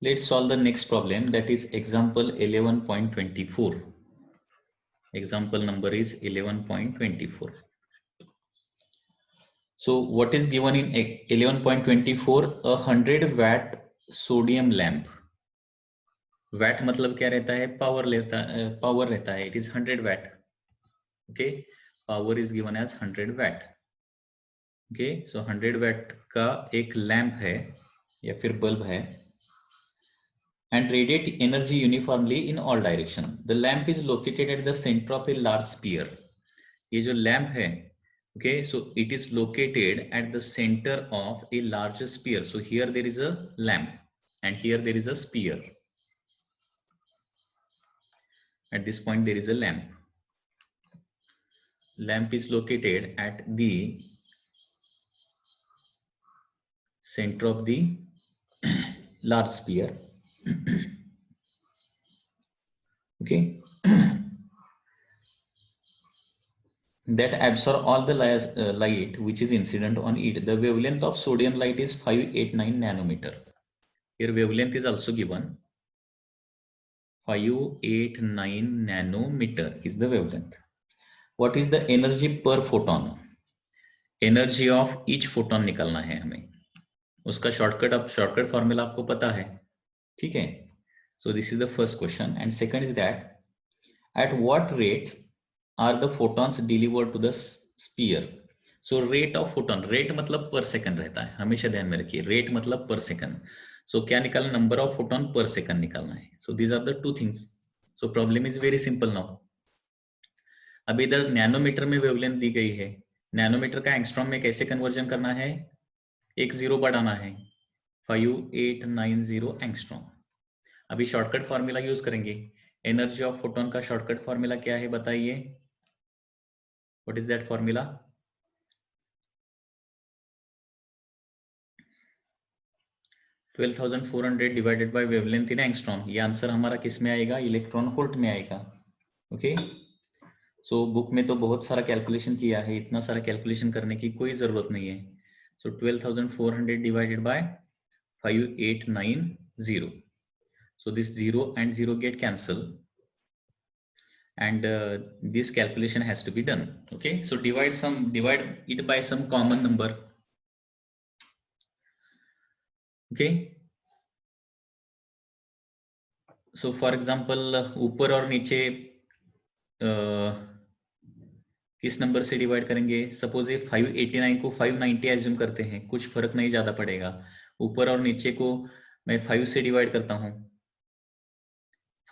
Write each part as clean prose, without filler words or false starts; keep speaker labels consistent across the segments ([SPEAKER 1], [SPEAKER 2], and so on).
[SPEAKER 1] Let's solve the next problem, that is example 11.24. Example number is 11.24. So what is given in 11.24? A 100 watt sodium lamp. Watt मतलब क्या रहता है? Power रहता है. It is 100 watt. Okay, power is given as 100 watt. Okay, so 100 watt का एक lamp है या फिर बल्ब है and radiate energy uniformly in all direction. The lamp is located at the center of a large sphere. ये जो lamp है, okay, so it is located at the center of a large sphere. So here there is a lamp and here there is a sphere. At this point there is a lamp. Lamp is located at the center of the large sphere. Okay. That absorb all the light which is incident on it. The wavelength of sodium light is 589 nanometer. Here wavelength is also given. 589 nanometer is the wavelength. What is the energy per photon? Energy of each photon निकालना है हमें. उसका shortcut formula आपको पता है, ठीक है? So this is the first question, and second is that at what rates are the photons delivered to the sphere? So rate of photon, rate मतलब per second रहता है, हमेशा ध्यान में रखिए. rate मतलब per second. So क्या निकालना? number of photon per second निकालना है. So these are the two things. So problem is very simple now. अब इधर नैनोमीटर में वेवलेंथ दी गई है, नैनोमीटर का एंगस्ट्रॉम में कैसे कन्वर्जन करना है? एक जीरो बढ़ाना है, 5890 एंगस्ट्रॉम. अभी शॉर्टकट फॉर्मूला यूज करेंगे. एनर्जी ऑफ फोटोन का शॉर्टकट फॉर्मूला क्या है बताइए? What is that formula? (12,400 divided bye wavelength in angstrom. ये आंसर हमारा किस में आएगा? इलेक्ट्रॉन वोल्ट में आएगा. ओके, सो बुक में तो बहुत सारा कैलकुलेशन किया है, इतना सारा कैलकुलेशन करने की कोई जरूरत नहीं है. सो 12,400 divided bye 5890. So this 0 and 0 get cancelled, and this calculation has to be done. Okay, so divide it by some common number. Okay, so for example ऊपर और नीचे किस नंबर से डिवाइड करेंगे? सपोज ये 589 को 590 एज्यूम करते हैं, कुछ फर्क नहीं ज्यादा पड़ेगा. ऊपर और नीचे को मैं 5 से डिवाइड करता हूं.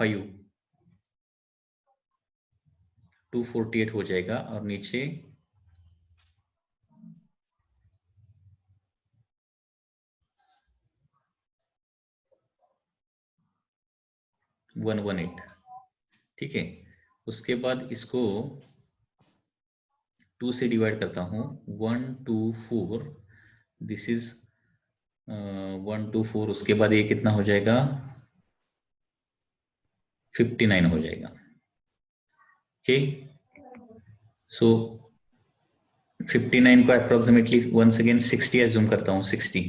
[SPEAKER 1] 5 248 हो जाएगा और नीचे 118. ठीक है, उसके बाद इसको 2 से डिवाइड करता हूं. 124, दिस इज 124. उसके बाद ये कितना हो जाएगा? 59 हो जाएगा. ओके, सो 59 को अप्रोक्सीमेटली वंस अगेन 60 एज्यूम करता हूं. 60.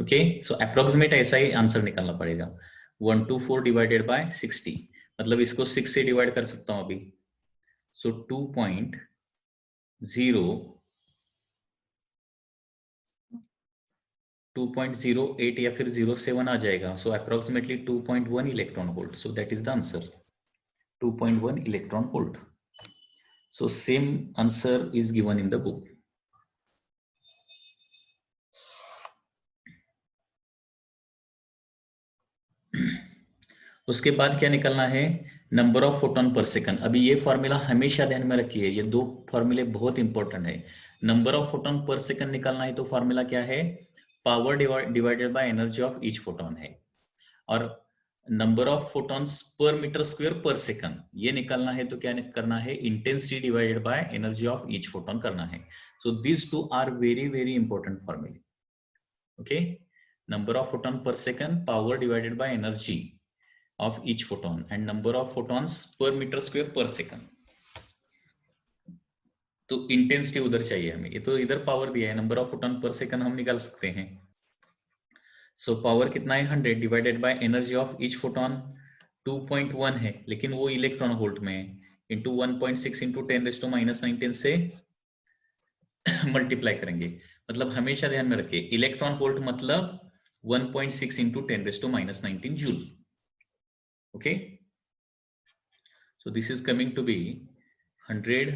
[SPEAKER 1] ओके, सो अप्रोक्सीमेट ऐसा ही आंसर निकालना पड़ेगा. 124 डिवाइडेड बाय 60, मतलब इसको 6 से डिवाइड कर सकता हूं अभी. सो 2.08 या फिर 07 आ जाएगा. So approximately 2.1 electron volt. So that is the answer, 2.1 electron volt. So same answer is given in the book. उसके बाद क्या निकलना है? Number of photon per second. अभी ये फॉर्मूला हमेशा ध्यान में रखिए, ये दो फॉर्मूले बहुत इंपॉर्टेंट है. Number of photon per second निकालना है तो फॉर्मूला क्या है? Power divided by energy of each photon है. और number of photons per metre square per second ये निकालना है तो क्या करना है? Intensity divided by energy of each photon करना है. So this two are very very important फॉर्मूले. Okay, number of photon per second, power divided by energy of each photon, and number of photons per metre square per second. तो intensity उधर चाहिए हमें, ये तो इधर पावर दिया है, number of photon per second हम निकाल सकते हैं. सो पावर कितना है 100 divided by energy of each photon 2.1 है, लेकिन वो इलेक्ट्रॉन वोल्ट में है, इंटू 1.6 इंटू 10⁻⁹ से मल्टीप्लाई करेंगे। मतलब हमेशा ध्यान में रखिए इलेक्ट्रॉन वोल्ट मतलब 1.6 into 10⁻⁹ joule. Okay, so this is coming to be 100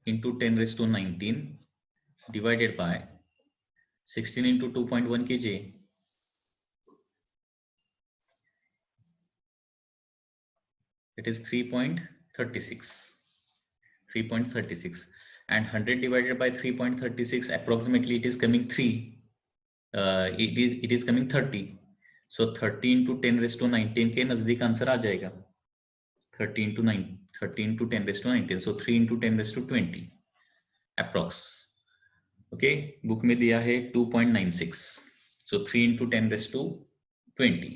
[SPEAKER 1] into 10⁻⁹ divided by 16 into 2.1 kg. It is 3.36. 3.36 and 100 divided by 3.36 approximately it is coming 3. It is coming 30. So 30 into 10⁻⁹ के नजदीक answer आ जाएगा। 30 into 10⁻⁹, so 3 into 10⁻20 approx. Okay, book में दिया है 2.96, so 3 into 10⁻20.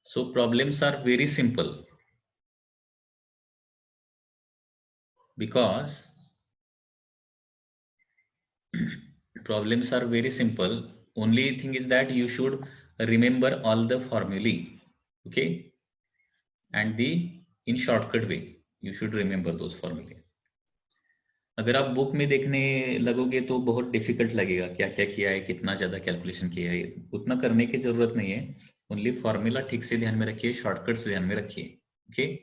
[SPEAKER 1] So problems are very simple because problems are very simple. Only thing is that you should remember all the formulae, okay, and the in shortcut way you should remember those formulae. अगर आप book में देखने लगोगे तो बहुत difficult लगेगा, क्या क्या किया है, कितना ज्यादा कैलकुलेशन किया है, उतना करने की जरूरत नहीं है। ओनली फॉर्मूला ठीक से ध्यान में रखिए, शॉर्टकट्स ध्यान में रखिए। Okay,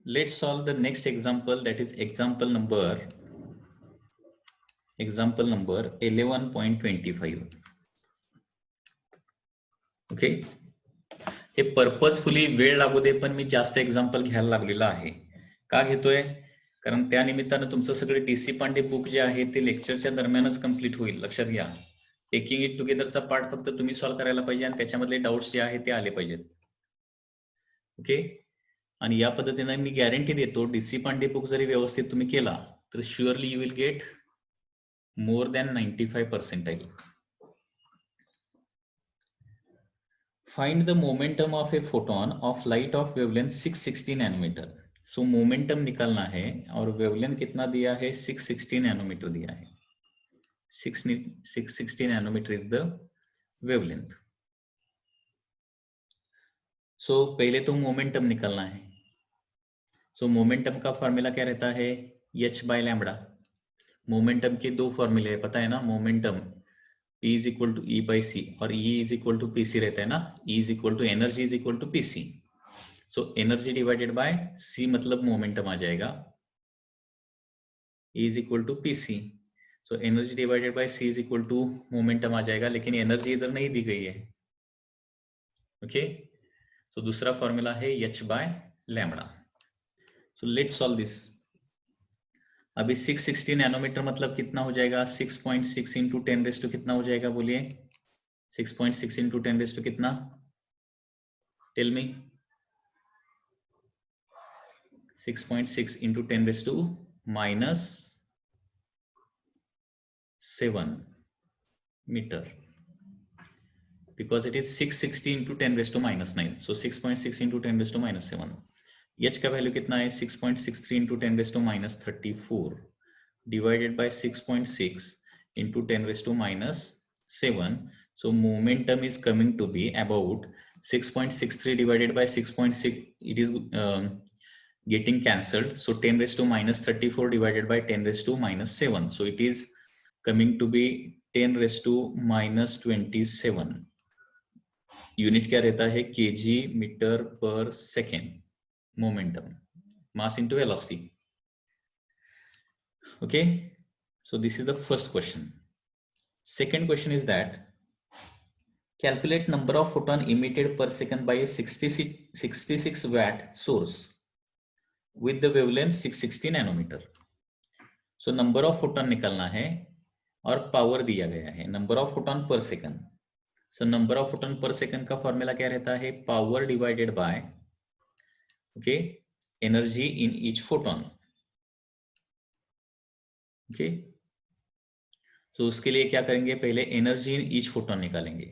[SPEAKER 1] let's solve the next example, that is example number 11.25. Okay, हे पर्पजफुली वेळ लागू दे पण मी जास्त एक्झाम्पल घ्यायला लागलेला आहे। का घेतोय? कारण त्या निमित्तानं तुमचं सगळे DC पांडे बुक जे आहे ते लेक्चरच्या दरम्यानच कंप्लीट होईल, लक्षात घ्या। टेकिंग इट टुगेदरचा पार्ट फक्त तुम्ही सॉल्व्ह करायला पाहिजे आणि त्याच्यामधले डाउट्स जे आहेत ते आले पाहिजेत। ओके, आणि या पद्धतीने मी गॅरंटी देतो DC पांडे बुक जरी व्यवस्थित तुम्ही केला तर surely you will get more than 95 percentile. Find the momentum of a photon of light of wavelength 660 nanometer. So momentum निकालना है और वेवलेंथ कितना दिया है 660 नैनोमीटर दिया है। 660 नैनोमीटर इज द वेवलेंथ। सो पहले तो मोमेंटम निकालना है। सो मोमेंटम का फॉर्मूला क्या रहता है? h/λ। मोमेंटम के दो फॉर्मूले है, पता है ना? Momentum E is equal to E by C और E is equal to PC रहता है ना। E is equal to energy is equal to PC. So energy divided by C मतलब मोमेंटम आ जाएगा, E is equal to PC. So energy divided by C is equal to momentum आ जाएगा, लेकिन energy इधर नहीं दी गई है। ओके, सो दूसरा फॉर्मूला है h/λ। So let's solve this. अभी 660 नैनोमीटर मतलब कितना हो जाएगा? 6.6 इंटू 10⁻⁻ कितना हो जाएगा? बोलिए 6.6 इंटू 10⁻⁻ कितना? Tell me. 6.6 into 10⁻⁻7 metre, because it is 660 into 10⁻⁻9. So 6.6 into 10⁻⁻7. H का वैल्यू कितना है? 6.63 into 10⁻⁻34 divided by 6.6 into 10⁻⁻7. So momentum is coming to be about 6.63 divided by 6.6. It is getting cancelled. So 10⁻⁻34 divided by 10⁻⁻7. So it is coming to be 10⁻⁻27. Unit क्या रहता है? kg metre पर second. Momentum, mass into velocity. Okay, so this is the first question. Second question is that calculate number of photon emitted per second by a 66 watt source with the wavelength 660 nanometer. So number of photon निकालना है और power दिया गया है, number of photon per second. So number of photon per second का formula क्या रहता है? Power divided bye okay energy in each photon. Okay, तो उसके लिए क्या करेंगे? पहले एनर्जी इन ईच फोटॉन निकालेंगे।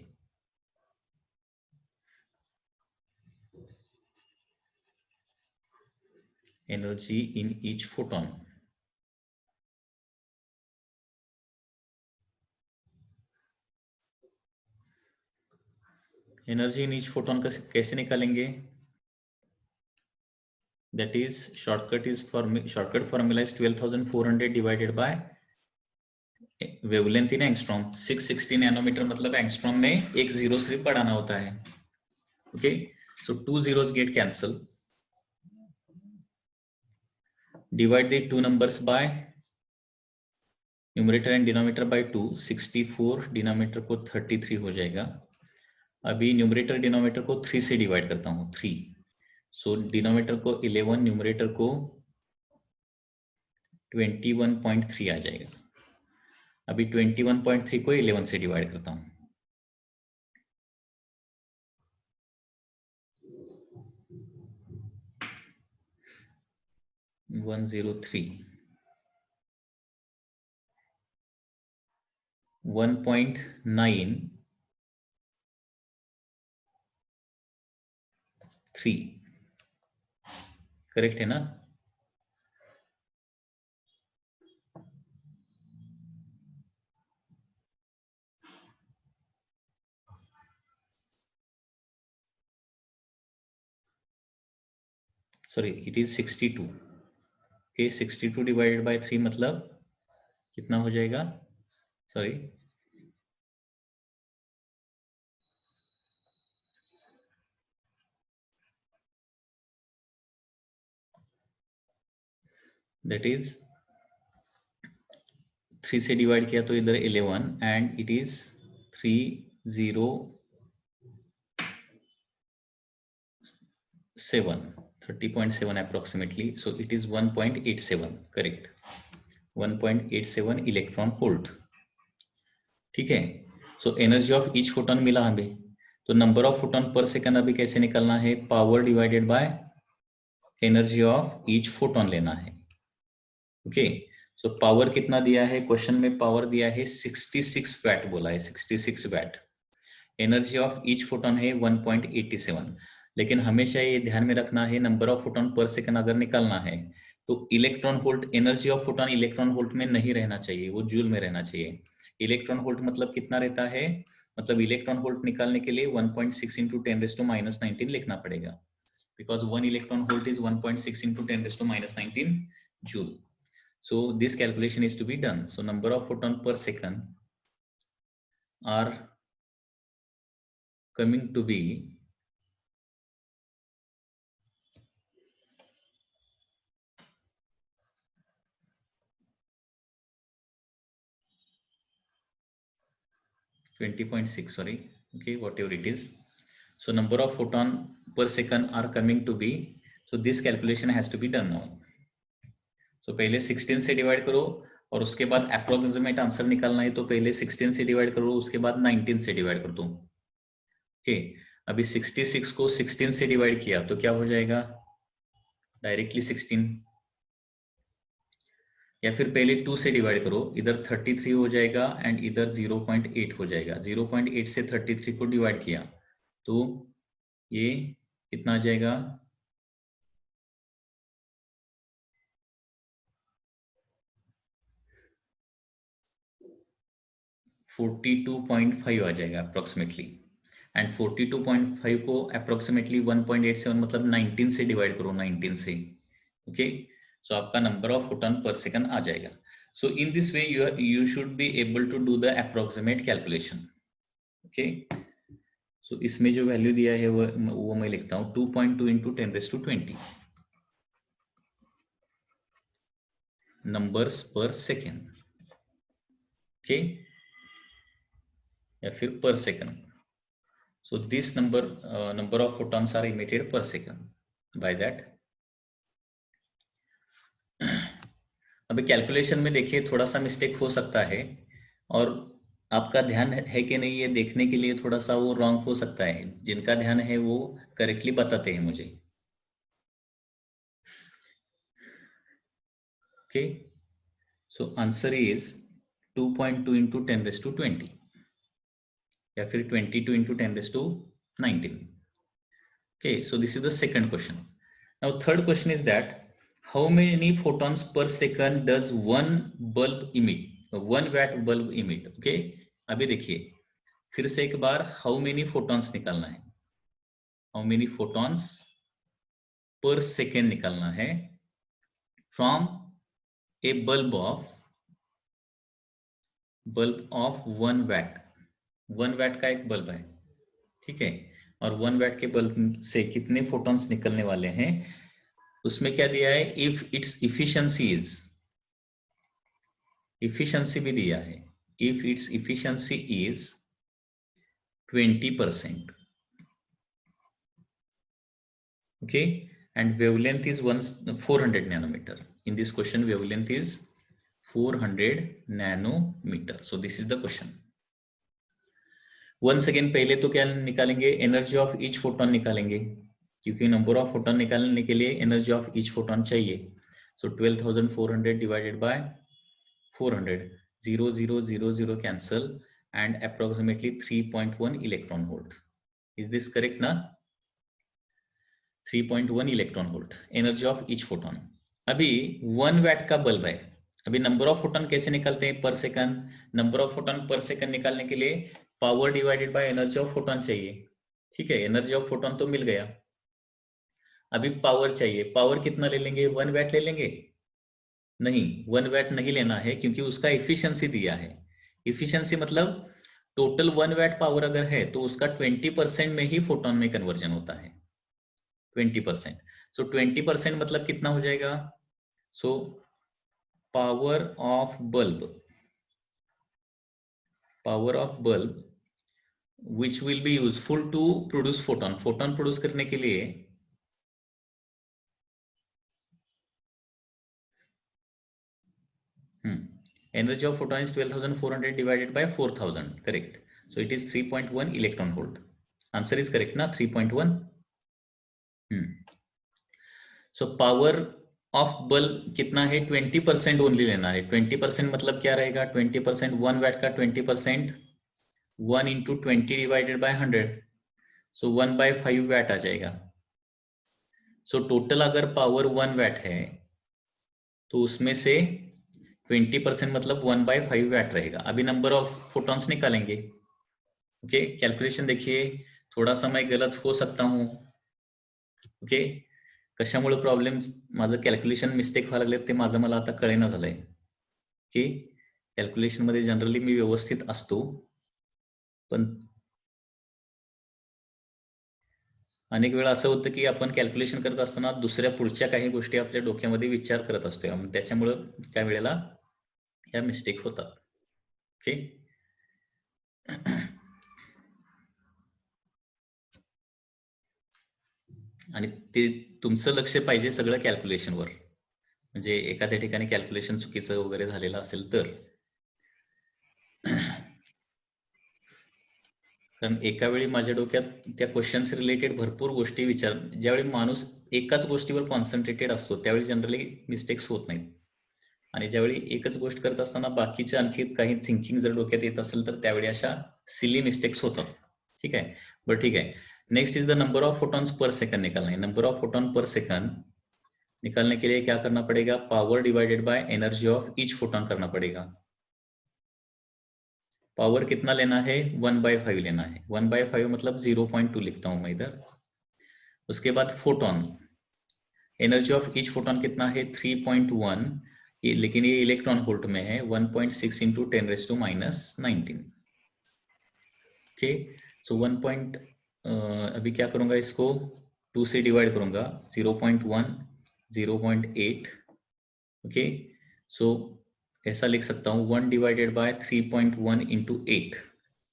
[SPEAKER 1] energy in each photon. Energy in each photon का कैसे निकालेंगे? That is shortcut formula is 12,400 divided by wavelength in angstrom 660 nanometre, मतलब एंगस्ट्रॉम में एक जीरो सिर्फ बढ़ाना होता है. Okay, so 2 zeros get cancel. Divide the two numbers by numerator and denominator by 2. 64 denominator को 33 हो जाएगा. अभी न्यूमरेटर डिनोमिनेटर को 3 से डिवाइड करता हूँ, 3. सो डिनोमिनेटर को 11, न्यूमरेटर को 21.3 आ जाएगा. अभी 21.3 को 11 से डिवाइड करता हूँ. 103, 1.93 करेक्ट है ना? Sorry, it is 62. Okay, 62 divided by 3 मतलब कितना हो जाएगा? सॉरी, दैट इज 3 से डिवाइड किया तो इधर 11 and it is 30.7 approximately, so it is 1.87. correct, 1.87 electron volt. ठीक है, so energy of each photon मिला हमें. तो number of photon per second अभी कैसे निकलना है? Power divided by energy of each photon लेना है. ओके, सो पावर कितना दिया है क्वेश्चन में? पावर दिया है 66 वैट बोला है, 66 watt. Energy of each photon है 1.87. लेकिन हमेशा ये ध्यान में रखना है, number of photon per second अगर निकालना है तो electron volt, energy of photon electron volt में नहीं रहना चाहिए, वो जूल में रहना चाहिए. इलेक्ट्रॉन वोल्ट मतलब कितना रहता है? मतलब इलेक्ट्रॉन वोल्ट निकालने के लिए 1.6 इंटू 10⁻⁻19 लिखना पड़ेगा, because 1 electron volt is 1.6 into 10⁻⁻19 joule. So this calculation is to be done. So number of photon per second are coming to be 20.6, sorry, okay, whatever it is. So number of photon per second are coming to be, so this calculation has to be done now. So पहले 16 से divide करो और उसके बाद approximate answer निकालना है, तो पहले 16 से डिवाइड करो, उसके बाद 19 से डिवाइड कर दो. ओके, अभी 66 को 16 से डिवाइड किया तो क्या हो जाएगा? डायरेक्टली 16, या फिर पहले 2 से डिवाइड करो, इधर 33 हो जाएगा एंड इधर 0.8 हो जाएगा. 0.8 से 33 को डिवाइड किया तो ये कितना आ जाएगा? 42.5 आ जाएगा अप्रोक्सीमेटली. एंड 42.5 को अप्रोक्सीमेटली 1.87 मतलब 19 से डिवाइड करो, 19 से. ओके, सो आपका number of photon per second आ जाएगा. So in this way you should be able to do the approximate calculation. Okay, so इसमें जो वैल्यू दिया है वो मैं लिखता हूँ 2.2 इंटू 10⁻20 नंबर्स पर सेकेंड. ओके, या फिर पर second. So this number of photons are emitted per second by that. अभी कैलकुलेशन में देखिए थोड़ा सा मिस्टेक हो सकता है, और आपका ध्यान है कि नहीं ये देखने के लिए थोड़ा सा वो रॉन्ग हो सकता है. जिनका ध्यान है वो करेक्टली बताते हैं मुझे. Okay, so answer is 2.2 into 10⁻20 या फिर 22 into 10⁻19. Okay, so this is the second question. Now third question is that how many photons per second does one bulb emit, 1 watt bulb emit. Okay, अभी देखिए फिर से एक बार how many photons निकालना है, how many photons per second निकालना है from A bulb of 1 watt। 1 watt का एक बल्ब है, ठीक है, और 1 watt के बल्ब से कितने फोटॉन्स निकलने वाले हैं, उसमें क्या दिया है, if it's efficiency is, efficiency भी दिया है, if it's efficiency is 20%, okay, and wavelength is 400 nanometer. In this question wavelength is 400 nanometer. So this is the question. Once again पहले तो क्या निकालेंगे, एनर्जी ऑफ ईच फोटोन निकालेंगे, क्योंकि number of photon निकालने के लिए एनर्जी ऑफ ईच फोटोन चाहिए। सो 12,400 divided bye 400, 0 0 0 0 cancel and approximately 3.1 electron volt. Is this correct ना? 3.1 electron volt energy of each photon. अभी 1 watt का बल्ब है, अभी नंबर ऑफ फोटोन कैसे निकलते हैं पर second, number of photon per second निकालने के लिए power divided by energy of photon चाहिए, ठीक है, एनर्जी ऑफ फोटोन तो मिल गया, अभी पावर चाहिए, पावर कितना ले लेंगे, 1 watt ले लेंगे, नहीं 1 watt नहीं लेना है क्योंकि उसका इफिशियंसी दिया है, इफिशियंसी मतलब टोटल 1 watt पावर अगर है तो उसका 20% में ही फोटोन में कन्वर्जन होता है, 20%। सो 20% मतलब कितना हो जाएगा, so power of bulb which will be useful to produce photon, photon produce करने के लिए energy of photon is 12,400 divided by 4,000, correct, so it is 3.1 electron volt, answer is correct ना, 3.1। सो पावर ऑफ बल्ब कितना है, 20% only लेना है, 20% मतलब क्या रहेगा, 20% 1 watt का 20%, 1 into 20 divided by 100, so 1/5 watt आ जाएगा। सो टोटल अगर पावर 1 watt है तो उसमें से 20% मतलब 1/5 watt रहेगा। अभी नंबर ऑफ फोटॉन्स निकालेंगे, ओके, कैलकुलेशन देखिए, थोड़ा सा मैं गलत हो सकता हूँ, ओके, कशामुळे प्रॉब्लेम, माझं कॅल्क्युलेशन मिस्टेक व्हायला लागले ते माझं मला आता कळेना झालंय, की कॅल्क्युलेशन मध्ये जनरली मी व्यवस्थित असतो, पण अनेक वेळा असं होतं की आपण कॅल्क्युलेशन करत असताना दुसऱ्या पुढच्या काही गोष्टी आपल्या डोक्यामध्ये विचार करत असतो, त्याच्यामुळं त्या वेळेला या मिस्टेक होतात, ओके। आणि ते तुमचं लक्ष पाहिजे सगळं कॅल्क्युलेशनवर, म्हणजे एखाद्या ठिकाणी कॅल्क्युलेशन चुकीचं वगैरे झालेलं असेल तर, कारण एका वेळी माझ्या डोक्यात त्या क्वेश्चन्स रिलेटेड भरपूर गोष्टी विचार, ज्यावेळी माणूस एकाच गोष्टीवर कॉन्सन्ट्रेटेड असतो त्यावेळी जनरली मिस्टेक्स होत नाहीत, आणि ज्यावेळी एकच गोष्ट करत असताना बाकीच्या आणखी काही थिंकिंग जर डोक्यात येत असेल तर त्यावेळी अशा सिली मिस्टेक्स होतात, ठीक है, बट ठीक है। Next is the number of photons per second निकालना है, number of photon per second निकालने के लिए क्या करना पड़ेगा, power divided by energy of each photon करना पड़ेगा। पावर कितना लेना है, 1/5 लेना है, 1/5 मतलब 0.2 लिखता हूं मैं इधर। उसके बाद photon, energy of each photon कितना है 3.1, लेकिन ये इलेक्ट्रॉन वोल्ट में है, 1.6 इंटू 10⁻⁻19, ओके। सो 1. अभी क्या करूंगा, इसको 2 से डिवाइड करूंगा, 0.1 0.8, ओके। सो ऐसा लिख सकता हूँ 1 डिवाइडेड बाय 3.1 इंटू 8,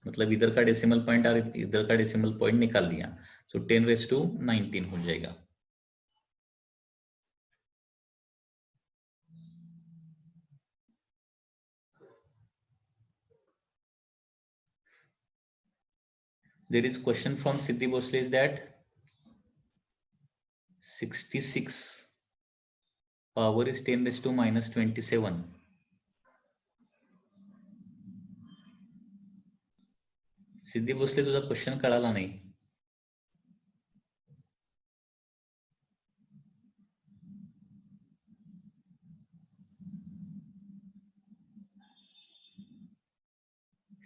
[SPEAKER 1] मतलब इधर का डेसिमल पॉइंट और इधर का डेसिमल पॉइंट निकाल दिया, सो 10⁻19 हो जाएगा। There is question from Siddhi Bhosle is that 66 power is 10⁻⁻27. सिद्धी भोसले तुझा क्वेश्चन कळाला नाही,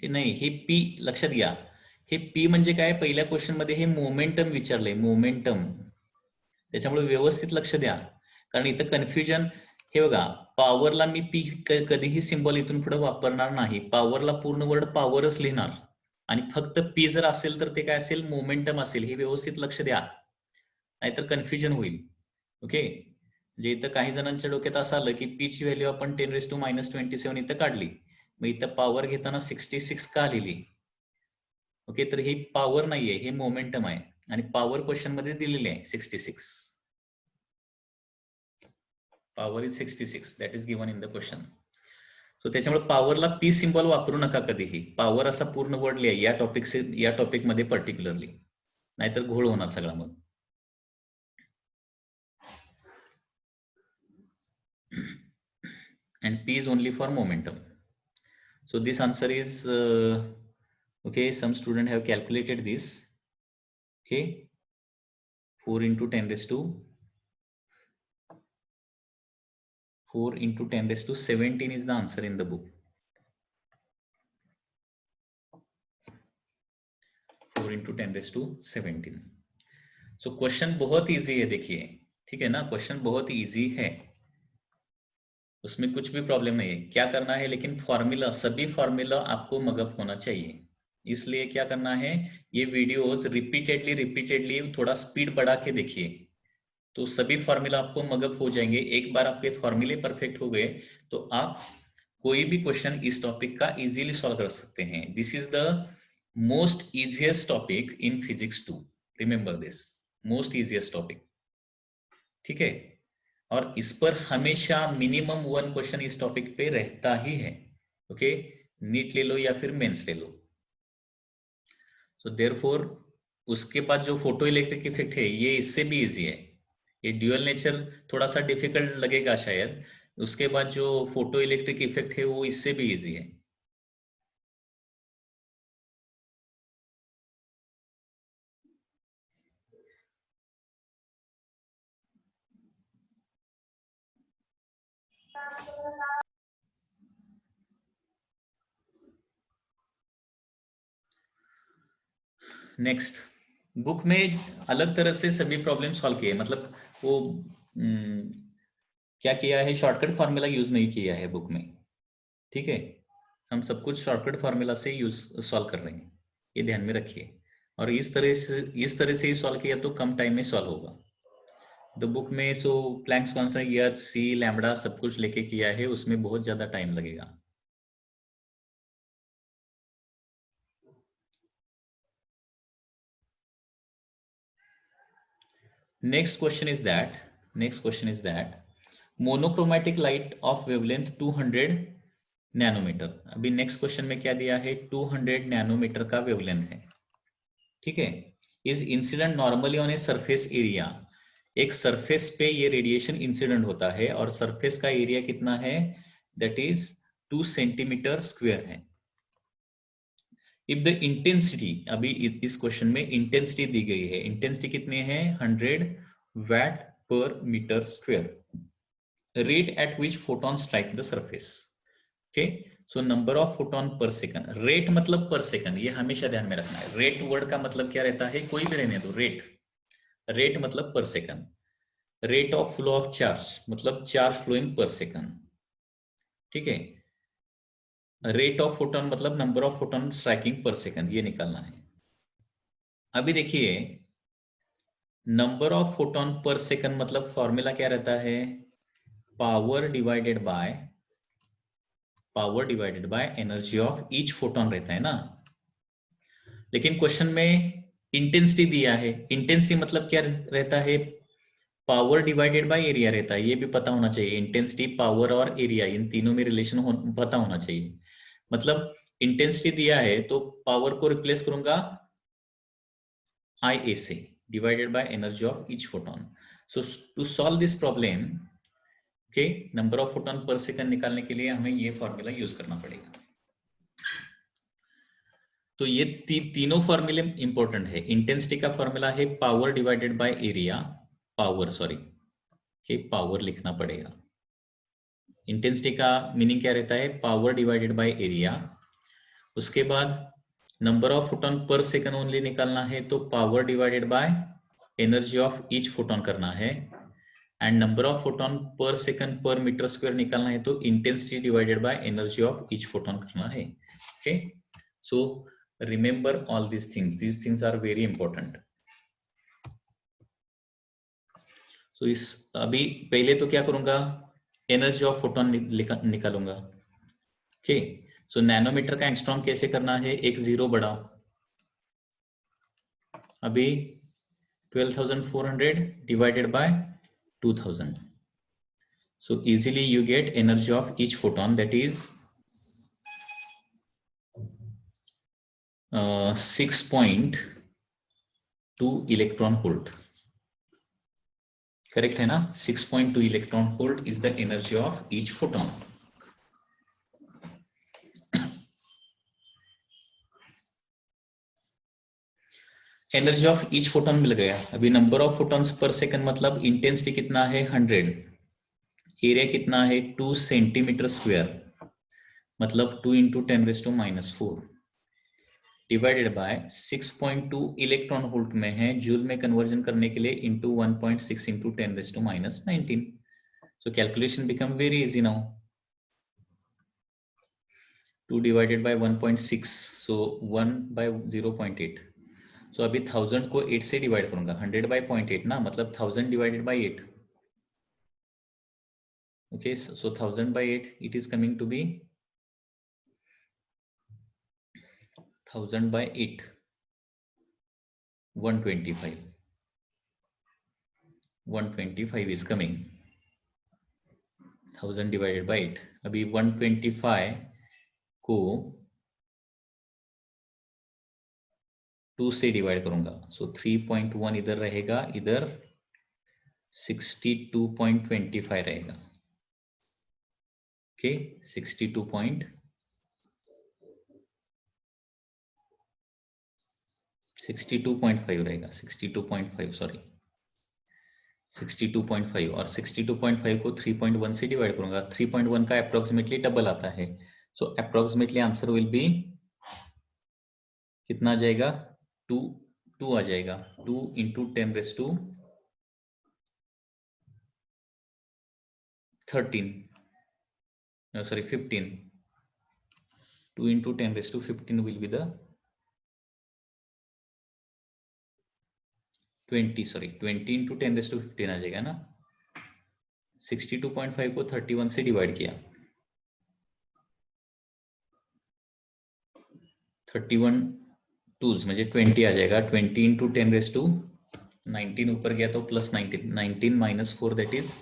[SPEAKER 1] नाही, हे पी लक्षात घ्या. हे पी म्हणजे काय, पहिल्या क्वेश्चन मध्ये हे मोमेंटम विचारलंय, मोमेंटम. त्याच्यामुळे व्यवस्थित लक्ष द्या, कारण इथं कन्फ्युजन. हे बघा, पॉवरला मी पी कधीही सिंबल इथून पुढे वापरणार नाही. पॉवरला पूर्ण वर्ड पॉवरच लिहिणार, आणि फक्त पी जर असेल तर ते काय असेल, मोमेंटम असेल. हे व्यवस्थित लक्ष द्या, नाहीतर कन्फ्युजन होईल. ओके, म्हणजे इथं काही जणांच्या डोक्यात असं आलं की पी ची व्हॅल्यू आपण 10⁻27 इथं काढली, मग इथं पॉवर घेताना 66 का लिहिली. ओके, तर ही पॉवर नाहीये, हे मोमेंटम आहे, आणि पॉवर क्वेश्चन मध्ये दिलेली आहे 66. Power is 66, that is given in the question. So त्याच्यामुळे पॉवरला पी सिंबल वापरू नका कधीही. पॉवर असा पूर्ण वर्ड लिहा या टॉपिक मध्ये पर्टिक्युलरली, नाहीतर घोळ होणार सगळा मग. And P is only for momentum. So this answer is okay. Some student have calculated this. Okay, 4 into 10 raised to 17 is the answer in the book. 4 into 10 raised to 17. So question बहुत easy है, देखिए, ठीक है ना. Question बहुत easy है, उसमें कुछ भी प्रॉब्लम नहीं है. क्या करना है, लेकिन फॉर्मूला, सभी फॉर्मूला आपको मगअप होना चाहिए. इसलिए क्या करना है, ये वीडियोस रिपीटेडली थोड़ा स्पीड बढ़ा के देखिए, तो सभी फॉर्मूला आपको मगअप हो जाएंगे. एक बार आपके फॉर्मूले परफेक्ट हो गए तो आप कोई भी क्वेश्चन इस टॉपिक का इजीली सॉल्व कर सकते हैं. This is the most easiest topic in physics 2. Remember this, most easiest topic. ठीक है, और इस पर हमेशा मिनिमम 1 क्वेश्चन इस टॉपिक पे रहता ही है. ओके, नीट ले लो या फिर मेंस ले लो. सो देयरफॉर उसके बाद जो फोटो इलेक्ट्रिक इफेक्ट है, ये इससे भी इजी है. ये ड्यूअल नेचर थोड़ा सा डिफिकल्ट लगेगा शायद, उसके बाद जो फोटो इलेक्ट्रिक इफेक्ट है वो इससे भी इजी है. नेक्स्ट, बुक में अलग तरह से सभी प्रॉब्लम सॉल्व किए, मतलब वो क्या किया है, शॉर्टकट फार्मूला यूज नहीं किया है बुक में. ठीक है, हम सब कुछ शॉर्टकट फार्मूला से यूज सॉल्व कर रहे हैं, ये ध्यान में रखिए. और इस तरह से ही सॉल्व किया तो कम टाइम में सॉल्व होगा. द बुक में सो प्लैंक्स कॉन्स्टेंट, एच, सी, लैम्बडा सब कुछ लेके किया है, उसमें बहुत ज्यादा टाइम लगेगा. Next question is that monochromatic light of wavelength 200 nanometre. अभी नेक्स्ट क्वेश्चन में क्या दिया है, 200 नैनोमीटर का वेवलेंथ है. ठीक है, is incident normally on a surface area. एक सरफेस पे ये रेडिएशन इंसिडेंट होता है, और सरफेस का एरिया कितना है, दैट इज 2 सेंटीमीटर स्क्वायर है. इफ द इंटेंसिटी, अभी इस क्वेश्चन में इंटेंसिटी दी गई है, इंटेंसिटी कितनी है, 100 watt per meter square. Rate at which photon strike the surface. Okay, so number of photon per second. Rate मतलब per second, ये हमेशा ध्यान में रखना है. Rate वर्ड का मतलब क्या रहता है, कोई भी रहने दो, rate मतलब per second. Rate of flow of charge मतलब charge flowing per second. ठीक है, रेट ऑफ फोटोन मतलब नंबर ऑफ फोटोन स्ट्राइकिंग पर सेकंड, ये निकालना है. अभी देखिए, number of photon per second मतलब फॉर्मूला क्या रहता है, power divided by energy of each photon रहता है ना. लेकिन क्वेश्चन में इंटेंसिटी दिया है, इंटेंसिटी मतलब क्या रहता है, पावर डिवाइडेड बाय एरिया रहता है. ये भी पता होना चाहिए, इंटेंसिटी, पावर और एरिया, इन तीनों में रिलेशन पता होना चाहिए. मतलब इंटेंसिटी दिया है तो पावर को रिप्लेस करूंगा IA से, divided by energy of each photon. So to solve this problem, okay, number of photon per second निकालने के लिए हमें ये फॉर्मूला यूज करना पड़ेगा. तो ये तीनों फॉर्मूले इंपॉर्टेंट है. इंटेंसिटी का फॉर्मूला है power divided by area, power लिखना पड़ेगा. इंटेंसिटी का मीनिंग क्या रहता है, पावर डिवाइडेड बाय एरिया, उसके बाद number of photon per second only निकालना है, तो power divided by energy of each photon करना है, and number of photon per second per metre square निकालना है, तो intensity divided by energy of each photon करना है. Okay, so remember all these things are very important. तो इस अभी पहले तो क्या करूंगा, एनर्जी ऑफ फोटॉन निकालूंगा. ओके, सो नैनोमीटर का एंगस्ट्रॉम कैसे करना है, एक जीरो बढ़ाओ. अभी 12,400 divided bye 2,000. So easily you get energy of each photon, that is 6.2 electron volt. Correct है ना? 6.2 electron volt is the energy of each photon. Energy of each photon मिल गया. अभी number of photons per second मतलब intensity कितना है 100, area कितना है 2 सेंटीमीटर स्क्वायर, मतलब 2 into 10⁻⁻⁴ divided by 6.2 electron volt में है, जूल में कन्वर्जन करने के लिए into 1.6 into 10⁻⁻19. So calculation become very easy now. 2 divided by 1.6, so 1 by 0.8. So अभी 1000 को 8 से डिवाइड करूंगा, 100 बाय 0.8 ना, मतलब 1000 divided by 8. Okay, so 1000 by 8 it is coming to be 1000 by 8, 125. 125 is coming. 1000 divided by 8. अभी 125 को 2 से डिवाइड करूंगा, सो 3.1 इधर रहेगा, इधर 62.25 रहेगा. ओके, 62.5 रहेगा, 62.5 सॉरी 62.5, और 62.5 को 3.1 से डिवाइड करूंगा, 3.1 का अप्रोक्सीमेटली डबल आता है. सो अप्रोक्सीमेटली आंसर विल बी कितना आ जाएगा, 2 आ जाएगा. 2 into 10⁻13 sorry 15. 2 into 10⁻15 will be the 20 into 10⁻15 आ जाएगा ना. 62.5 को 31 से डिवाइड किया, 31 2s म्हणजे 20 आ जाएगा. 20 इंटू 10⁻19 ऊपर गया तो plus 19 minus 4 that is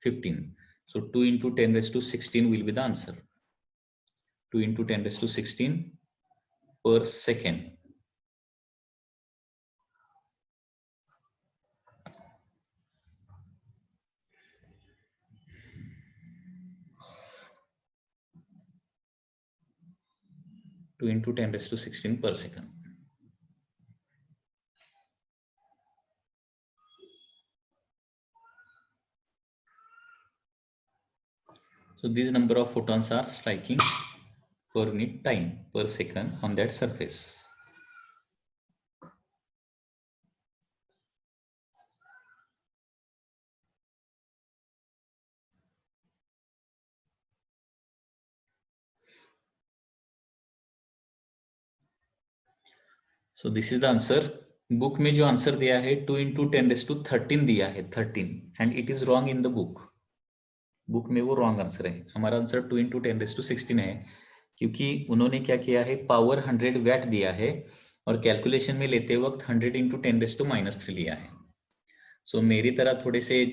[SPEAKER 1] 15. So 2 into 10⁻16 will be the answer. 2 into 10⁻16 पर second. Two into 10⁻16 per second. So these number of photons are striking per unit time per second on that surface. So this is the answer. Book में जो answer दिया है 2 into 10⁻13 दिया है 13, and it is wrong in the book. Book में वो wrong answer है. हमारा आंसर 2 इंटू 10⁻16 है, क्योंकि उन्होंने क्या किया है, पावर 100 वैट दिया है और कैलकुलेशन में लेते वक्त 100 इंटू 10⁻³ लिया है. सो मेरी तरह थोड़े से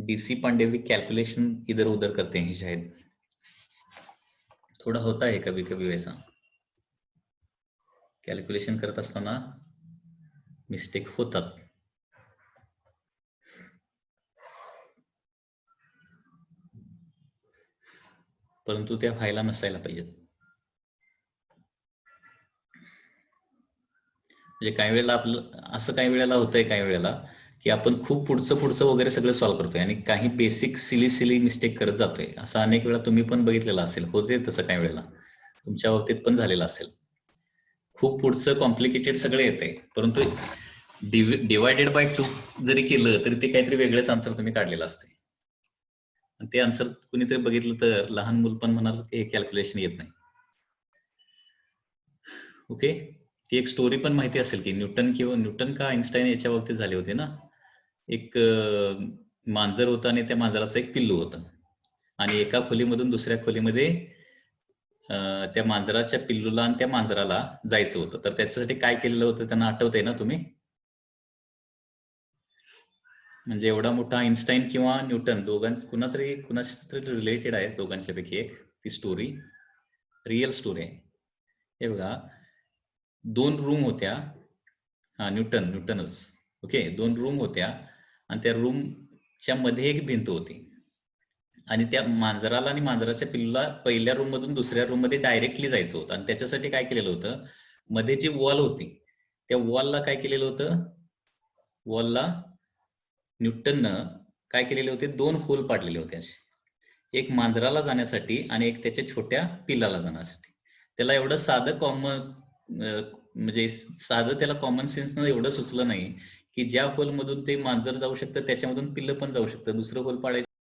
[SPEAKER 1] डीसी पांडे भी कैलकुलेशन इधर उधर करते हैं, शायद थोड़ा होता है कभी कभी वैसा. कॅल्क्युलेशन करत असताना मिस्टेक होतात. परंतु त्या व्हायला नसायला पाहिजेत. म्हणजे काही वेळेला आपलं असं काही वेळेला होतंय, काही वेळेला की आपण खूप पुढचं वगैरे सगळं सॉल्व्ह करतोय आणि काही बेसिक सिली मिस्टेक करत जातोय. असं अनेक वेळा तुम्ही पण बघितलेलं असेल, होते तसं काही वेळेला तुमच्या बाबतीत पण झालेलं असेल. खूप पुढचं कॉम्प्लिकेटेड सगळं येते, परंतु डिवायडेड बाय 2 जरी केलं तरी ते काहीतरी वेगळंच आन्सर तुम्ही काढलेलं असते. आणि ते आन्सर कुणीतरी बघितलं तर लहान मुल पण म्हणाल की हे कॅल्क्युलेशन येत नाही. ओके, ती एक स्टोरी पण माहिती असेल की न्यूटन का आईन्स्टाईन याच्या बाबतीत झाले होते ना. एक मांजर होतं आणि त्या मांजराचं एक पिल्लू होतं आणि एका खोलीमधून दुसऱ्या खोलीमध्ये त्या मांजराच्या पिल्लूला आणि त्या मांजराला जायचं होतं. तर त्याच्यासाठी काय केलेलं होतं त्यांना आठवतंय ना तुम्ही? म्हणजे एवढा मोठा आईन्स्टाईन किंवा न्यूटन कुणाशी तरी रिलेटेड आहे दोघांच्या पैकी एक ती स्टोरी, रिअल स्टोरी आहे. हे बघा, 2 रूम होत्या. हा, न्यूटनच. ओके, 2 रूम होत्या आणि त्या रूमच्या मध्ये एक भिंत होती आणि त्या मांजराला आणि मांजराच्या पिल्लूला पहिल्या रूम मधून दुसऱ्या रूम मध्ये डायरेक्टली जायचं होतं आणि त्याच्यासाठी काय केलेलं होतं, मध्ये जी वॉल होती त्या वॉलला काय केलेलं होतं, वॉलला न्यूटननं काय केलेले होते, 2 होल पाडलेले होते असे, एक मांजराला जाण्यासाठी आणि एक त्याच्या छोट्या पिल्लाला जाण्यासाठी. त्याला एवढं साधं म्हणजे साधं त्याला कॉमन सेन्सनं एवढं सुचलं नाही की ज्या होल मधून ते मांजर जाऊ शकतं त्याच्यामधून पिल्लं पण जाऊ शकतं. दुसरं होल पाडायचं